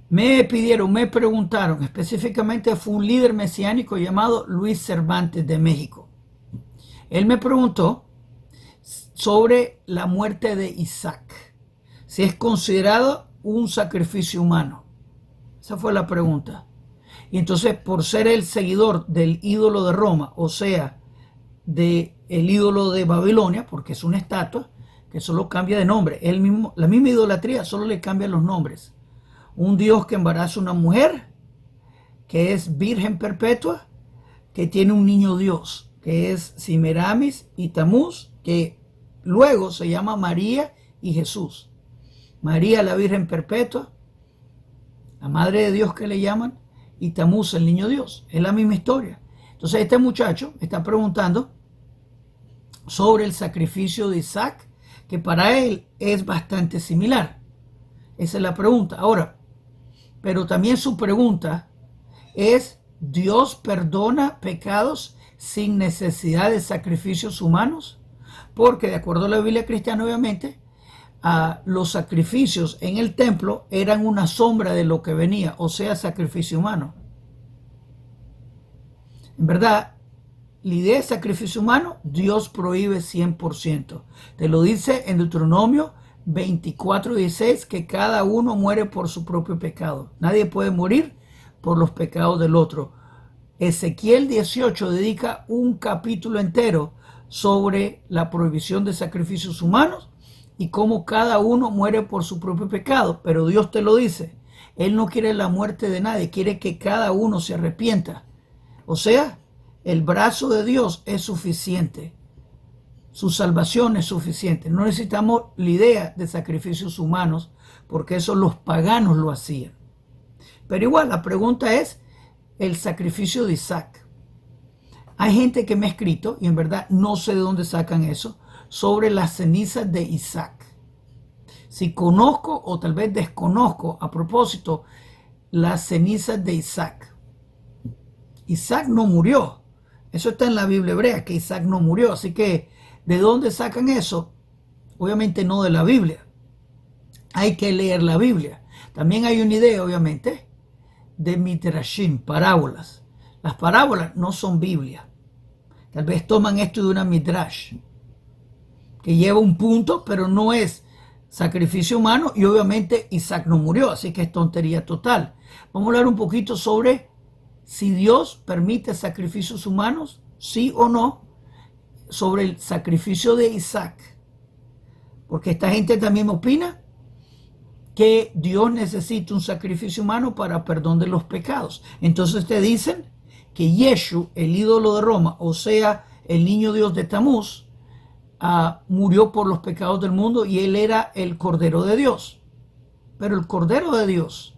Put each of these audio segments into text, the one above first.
Me preguntaron, específicamente fue un líder mesiánico llamado Luis Cervantes de México. Él me preguntó sobre la muerte de Isaac, si es considerado un sacrificio humano. Esa fue la pregunta. Y entonces, por ser el seguidor del ídolo de Roma, o sea, del ídolo de Babilonia, porque es una estatua que solo cambia de nombre, la misma idolatría, solo le cambian los nombres. Un dios que embaraza a una mujer, que es virgen perpetua, que tiene un niño dios, que es Semiramis y Tamuz, que luego se llama María y Jesús. María, la virgen perpetua, la madre de Dios que le llaman, y Tamuz, el niño Dios. Es la misma historia. Entonces este muchacho está preguntando sobre el sacrificio de Isaac, que para él es bastante similar. Esa es la pregunta. Ahora, pero también su pregunta es, ¿Dios perdona pecados sin necesidad de sacrificios humanos? Porque de acuerdo a la Biblia cristiana, obviamente, los sacrificios en el templo eran una sombra de lo que venía, o sea, sacrificio humano. En verdad, la idea de sacrificio humano, Dios prohíbe 100%. Te lo dice en Deuteronomio 24:16, que cada uno muere por su propio pecado. Nadie puede morir por los pecados del otro. Ezequiel 18 dedica un capítulo entero sobre la prohibición de sacrificios humanos y cómo cada uno muere por su propio pecado. Pero Dios te lo dice. Él no quiere la muerte de nadie, quiere que cada uno se arrepienta. O sea, el brazo de Dios es suficiente. Su salvación es suficiente. No necesitamos la idea de sacrificios humanos, porque eso los paganos lo hacían. Pero igual, la pregunta es el sacrificio de Isaac. Hay gente que me ha escrito, y en verdad no sé de dónde sacan eso, sobre las cenizas de Isaac. Si conozco o tal vez desconozco a propósito las cenizas de Isaac. Isaac no murió. Eso está en la Biblia hebrea, que Isaac no murió. Así que, ¿de dónde sacan eso? Obviamente no de la Biblia. Hay que leer la Biblia. También hay una idea, obviamente, de midrashim, parábolas. Las parábolas no son Biblia. Tal vez toman esto de una midrash, que lleva un punto, pero no es sacrificio humano, y obviamente Isaac no murió, así que es tontería total. Vamos a hablar un poquito sobre si Dios permite sacrificios humanos, sí o no, sobre el sacrificio de Isaac. Porque esta gente también opina que Dios necesita un sacrificio humano para perdón de los pecados. Entonces te dicen que Yeshu, el ídolo de Roma, o sea, el niño Dios de Tamuz, murió por los pecados del mundo y él era el Cordero de Dios. Pero el Cordero de Dios,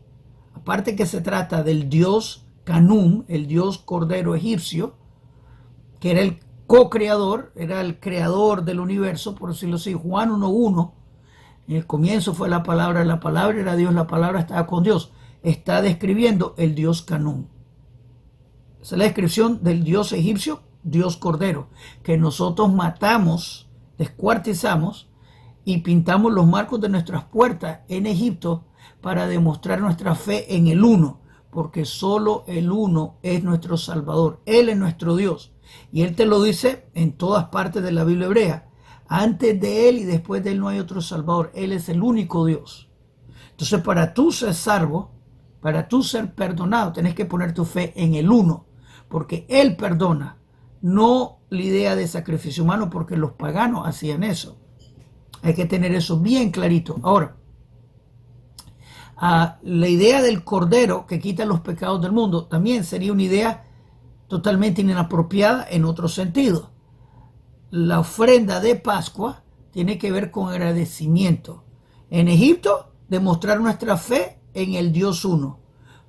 aparte que se trata del Dios Canum, el Dios Cordero egipcio, que era el co-creador, era el creador del universo, por decirlo así, Juan 1:1, en el comienzo fue la palabra era Dios, la palabra estaba con Dios. Está describiendo el Dios Canum. Esa es la descripción del Dios egipcio, Dios Cordero, que nosotros matamos, descuartizamos y pintamos los marcos de nuestras puertas en Egipto para demostrar nuestra fe en el uno, porque solo el uno es nuestro Salvador. Él es nuestro Dios. Y Él te lo dice en todas partes de la Biblia hebrea. Antes de Él y después de Él no hay otro Salvador. Él es el único Dios. Entonces, para tú ser salvo, para tú ser perdonado, tenés que poner tu fe en el uno, porque Él perdona, no la idea de sacrificio humano, porque los paganos hacían eso. Hay que tener eso bien clarito. Ahora, la idea del Cordero que quita los pecados del mundo también sería una idea totalmente inapropiada en otro sentido. La ofrenda de Pascua tiene que ver con agradecimiento. En Egipto, demostrar nuestra fe en el Dios uno.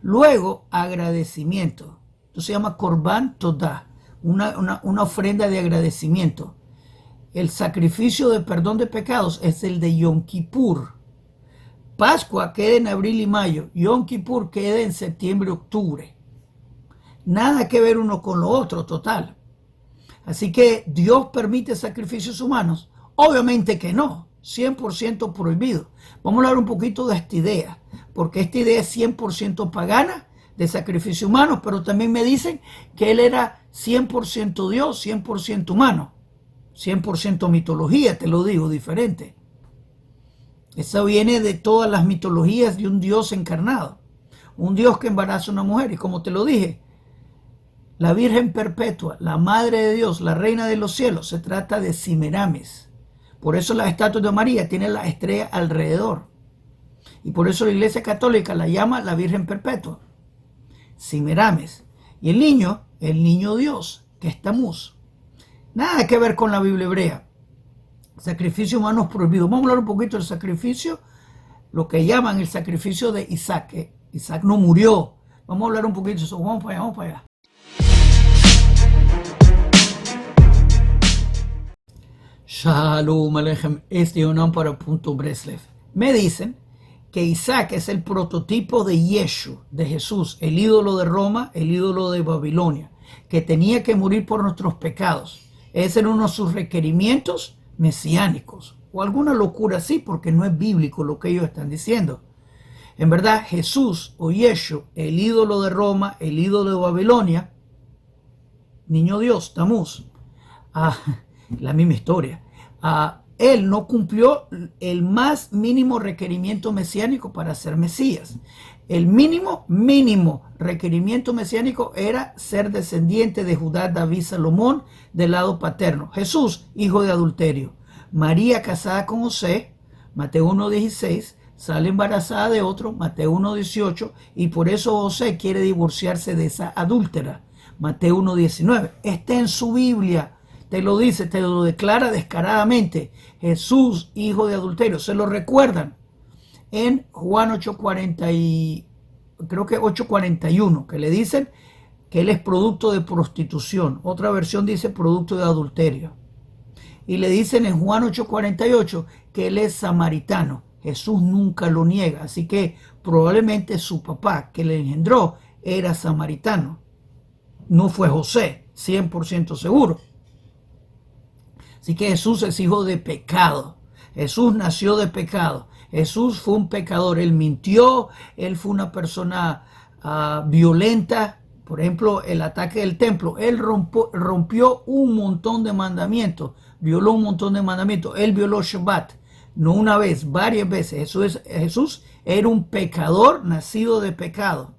Luego, agradecimiento. Esto se llama Korban Todah, una ofrenda de agradecimiento. El sacrificio de perdón de pecados es el de Yom Kippur. Pascua queda en abril y mayo. Yom Kippur queda en septiembre y octubre. Nada que ver uno con lo otro, total. Así que Dios permite sacrificios humanos. Obviamente que no. 100% prohibido. Vamos a hablar un poquito de esta idea, porque esta idea es 100% pagana, de sacrificio humano, pero también me dicen que él era 100% Dios, 100% humano, 100% mitología, te lo digo, diferente. Eso viene de todas las mitologías de un Dios encarnado, un Dios que embaraza a una mujer, y como te lo dije, la Virgen Perpetua, la Madre de Dios, la Reina de los Cielos, se trata de Semiramis. Por eso las estatuas de María tienen la estrella alrededor. Y por eso la Iglesia Católica la llama la Virgen Perpetua, Semiramis. Y el niño Dios, que es Tamuz. Nada que ver con la Biblia hebrea. Sacrificio humano es prohibido. Vamos a hablar un poquito del sacrificio, lo que llaman el sacrificio de Isaac. Isaac no murió. Vamos a hablar un poquito de eso. Vamos para allá, vamos para allá. Shalom Aleichem, este es para Punto Breslev. Me dicen que Isaac es el prototipo de Yeshua, de Jesús, el ídolo de Roma, el ídolo de Babilonia, que tenía que morir por nuestros pecados. Ese era uno de sus requerimientos mesiánicos, o alguna locura así, porque no es bíblico lo que ellos están diciendo. En verdad, Jesús o Yeshua, el ídolo de Roma, el ídolo de Babilonia, niño Dios, Tamuz, la misma historia. Él no cumplió el más mínimo requerimiento mesiánico para ser Mesías. El mínimo requerimiento mesiánico era ser descendiente de Judá, David, Salomón, del lado paterno. Jesús, hijo de adulterio. María, casada con José, Mateo 1:16, sale embarazada de otro, Mateo 1:18, y por eso José quiere divorciarse de esa adúltera, Mateo 1:19. Está en su Biblia. Te lo dice, te lo declara descaradamente. Jesús, hijo de adulterio. Se lo recuerdan en Juan 8:41, que le dicen que él es producto de prostitución. Otra versión dice producto de adulterio. Y le dicen en Juan 8:48 que él es samaritano. Jesús nunca lo niega. Así que probablemente su papá que le engendró era samaritano. No fue José, 100% seguro. Así que Jesús es hijo de pecado. Jesús nació de pecado. Jesús fue un pecador. Él mintió. Él fue una persona violenta. Por ejemplo, el ataque del templo. Él rompió un montón de mandamientos. Violó un montón de mandamientos. Él violó Shabbat. No una vez, varias veces. Jesús era un pecador nacido de pecado.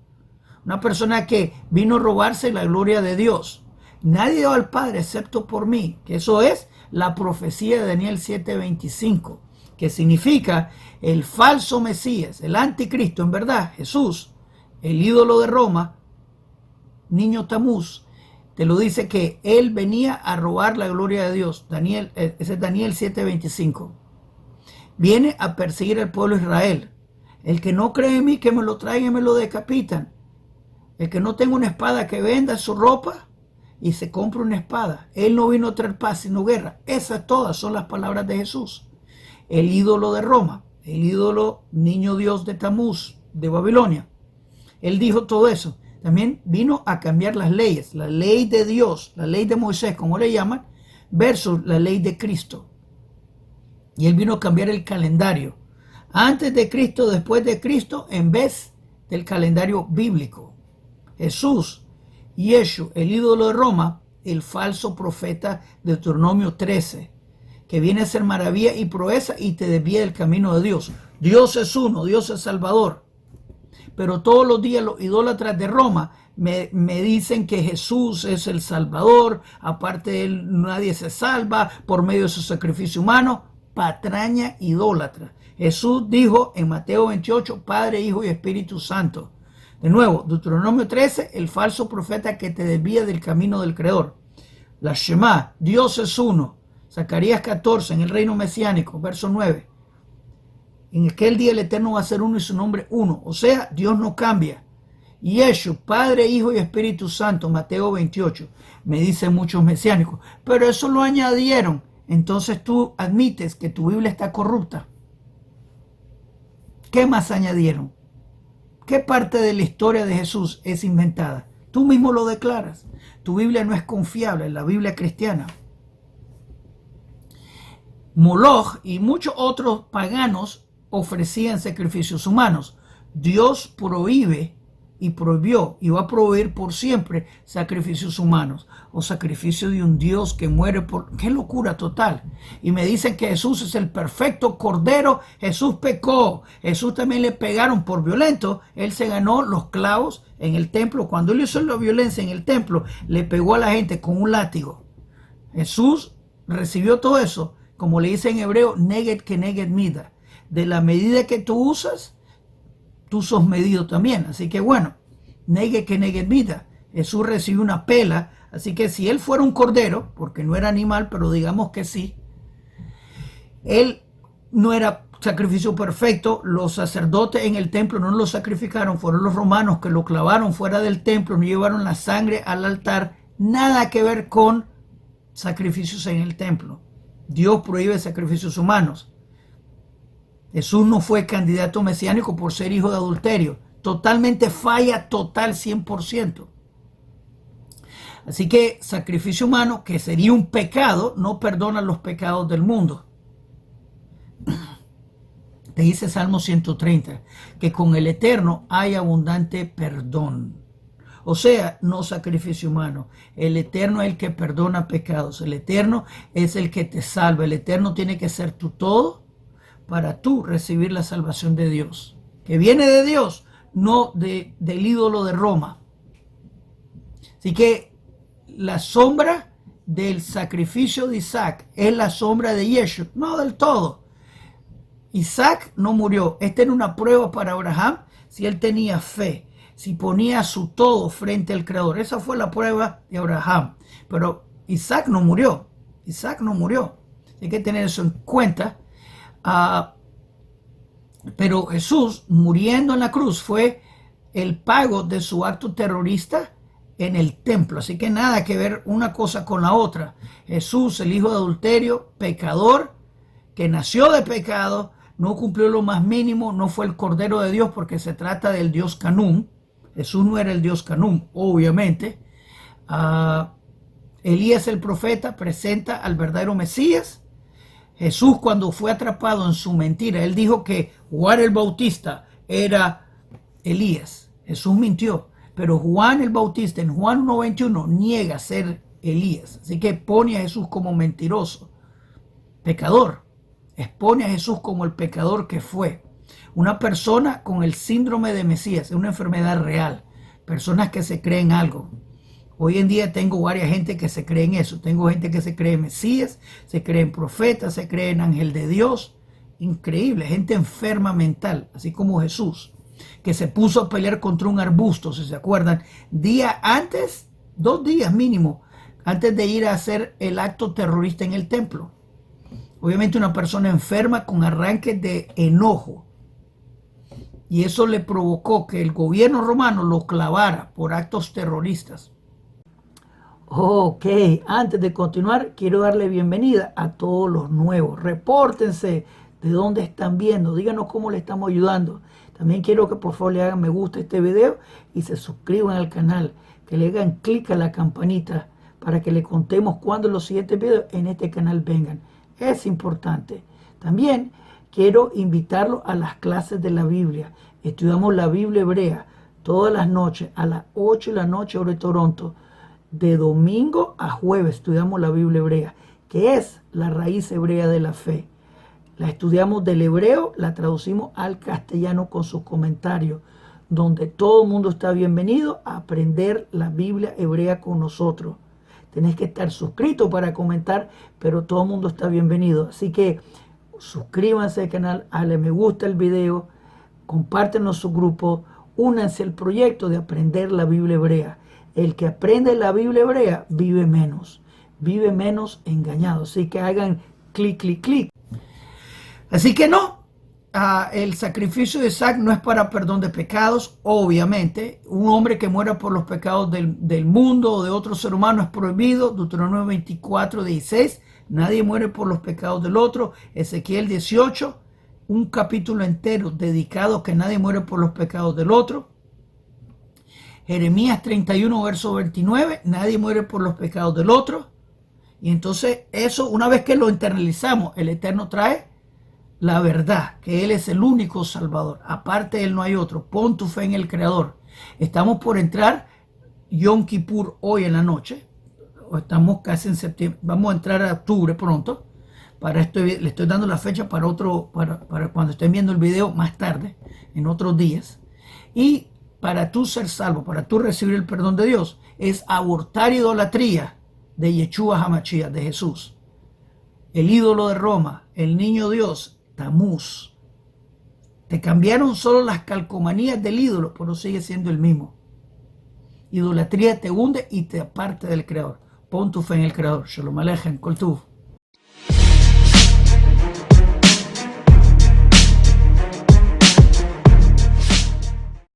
Una persona que vino a robarse la gloria de Dios. Nadie dio al Padre excepto por mí. Que eso es la profecía de Daniel 7:25, que significa el falso Mesías, el anticristo, en verdad, Jesús, el ídolo de Roma, niño Tamuz, te lo dice que él venía a robar la gloria de Dios. Ese es Daniel 7:25. Viene a perseguir al pueblo de Israel. El que no cree en mí, que me lo traigan y me lo decapitan. El que no tenga una espada, que venda su ropa y se compra una espada. Él no vino a traer paz sino guerra. Esas todas son las palabras de Jesús. El ídolo de Roma, el ídolo niño Dios de Tamuz, de Babilonia. Él dijo todo eso. También vino a cambiar las leyes, la ley de Dios, la ley de Moisés, como le llaman, versus la ley de Cristo. Y él vino a cambiar el calendario. Antes de Cristo, después de Cristo, en vez del calendario bíblico. Jesús, Yeshua, el ídolo de Roma, el falso profeta de Deuteronomio 13, que viene a hacer maravilla y proeza y te desvía del camino de Dios. Dios es uno, Dios es Salvador. Pero todos los días los idólatras de Roma me dicen que Jesús es el Salvador, aparte de él nadie se salva por medio de su sacrificio humano. Patraña idólatra. Jesús dijo en Mateo 28, Padre, Hijo y Espíritu Santo. De nuevo, Deuteronomio 13, el falso profeta que te desvía del camino del Creador. La Shema, Dios es uno. Zacarías 14, en el reino mesiánico, verso 9. En aquel día el Eterno va a ser uno y su nombre uno. O sea, Dios no cambia. Yeshua, Padre, Hijo y Espíritu Santo, Mateo 28. Me dicen muchos mesiánicos, pero eso lo añadieron. Entonces tú admites que tu Biblia está corrupta. ¿Qué más añadieron? ¿Qué parte de la historia de Jesús es inventada? Tú mismo lo declaras. Tu Biblia no es confiable, la Biblia cristiana. Moloch y muchos otros paganos ofrecían sacrificios humanos. Dios prohíbe y prohibió y va a prohibir por siempre sacrificios humanos o sacrificio de un Dios que muere por... ¡Qué locura total! Y me dicen que Jesús es el perfecto cordero. Jesús pecó. Jesús también le pegaron por violento. Él se ganó los clavos en el templo. Cuando él hizo la violencia en el templo, le pegó a la gente con un látigo. Jesús recibió todo eso, como le dice en hebreo, neged que neged mida. De la medida que tú usas, tú sos medido también. Así que bueno, negue que negue vida. Jesús recibió una pela. Así que si él fuera un cordero, porque no era animal, pero digamos que sí, él no era sacrificio perfecto. Los sacerdotes en el templo no lo sacrificaron. Fueron los romanos que lo clavaron fuera del templo, no llevaron la sangre al altar. Nada que ver con sacrificios en el templo. Dios prohíbe sacrificios humanos. Jesús no fue candidato mesiánico por ser hijo de adulterio. Totalmente falla, total 100%. Así que sacrificio humano, que sería un pecado, no perdona los pecados del mundo. Te dice Salmo 130, que con el Eterno hay abundante perdón. O sea, no sacrificio humano. El Eterno es el que perdona pecados. El Eterno es el que te salva. El Eterno tiene que ser tu todo para tú recibir la salvación de Dios, que viene de Dios, no del ídolo de Roma. Así que la sombra del sacrificio de Isaac es la sombra de Yeshua, no del todo. Isaac no murió. Esta era una prueba para Abraham si él tenía fe, si ponía su todo frente al Creador. Esa fue la prueba de Abraham. Pero Isaac no murió. Isaac no murió. Hay que tener eso en cuenta. Pero Jesús, muriendo en la cruz, fue el pago de su acto terrorista en el templo. Así que nada que ver una cosa con la otra. Jesús, el hijo de adulterio, pecador, que nació de pecado, no cumplió lo más mínimo, no fue el Cordero de Dios porque se trata del Dios Canún. Jesús no era el Dios Canún, obviamente. Elías el profeta presenta al verdadero Mesías. Jesús, cuando fue atrapado en su mentira, él dijo que Juan el Bautista era Elías. Jesús mintió, pero Juan el Bautista en Juan 1:21 niega ser Elías. Así que pone a Jesús como mentiroso, pecador. Expone a Jesús como el pecador que fue. Una persona con el síndrome de Mesías, es una enfermedad real. Personas que se creen algo. Hoy en día tengo varias gente que se cree en eso. Tengo gente que se cree en Mesías, se cree en profeta, se cree en ángel de Dios. Increíble, gente enferma mental, así como Jesús, que se puso a pelear contra un arbusto, si se acuerdan, día antes, 2 días mínimo, antes de ir a hacer el acto terrorista en el templo. Obviamente una persona enferma con arranques de enojo. Y eso le provocó que el gobierno romano lo clavara por actos terroristas. Ok, antes de continuar, quiero darle bienvenida a todos los nuevos. Repórtense de dónde están viendo, díganos cómo le estamos ayudando. También quiero que por favor le hagan me gusta a este video y se suscriban al canal, que le hagan clic a la campanita para que le contemos cuando los siguientes videos en este canal vengan. Es importante. También quiero invitarlos a las clases de la Biblia. Estudiamos la Biblia hebrea todas las noches a las 8 de la noche hora de Toronto. De domingo a jueves estudiamos la Biblia hebrea, que es la raíz hebrea de la fe. La estudiamos del hebreo, la traducimos al castellano con sus comentarios, donde todo el mundo está bienvenido a aprender la Biblia hebrea con nosotros. Tenés que estar suscrito para comentar, pero todo el mundo está bienvenido. Así que suscríbanse al canal, dale me gusta el video, compártenos su grupo, únanse al proyecto de aprender la Biblia hebrea. El que aprende la Biblia hebrea vive menos engañado. Así que hagan clic, clic, clic. Así que no, el sacrificio de Isaac no es para perdón de pecados, obviamente. Un hombre que muera por los pecados del mundo o de otro ser humano es prohibido. Deuteronomio 24:16, nadie muere por los pecados del otro. Ezequiel 18, un capítulo entero dedicado a que nadie muere por los pecados del otro. Jeremías 31, verso 29, nadie muere por los pecados del otro. Y entonces eso, una vez que lo internalizamos, el Eterno trae la verdad, que Él es el único Salvador. Aparte de Él no hay otro. Pon tu fe en el Creador. Estamos por entrar Yom Kippur hoy en la noche. O estamos casi en septiembre. Vamos a entrar a octubre pronto. Para esto le estoy dando la fecha para cuando estén viendo el video más tarde, en otros días. Y para tú ser salvo, para tú recibir el perdón de Dios, es abortar idolatría de Yeshua HaMashiach, de Jesús. El ídolo de Roma, el niño Dios, Tamuz. Te cambiaron solo las calcomanías del ídolo, pero sigue siendo el mismo. Idolatría te hunde y te aparte del Creador. Pon tu fe en el Creador. Shalom Aleichem, Kol Tuv.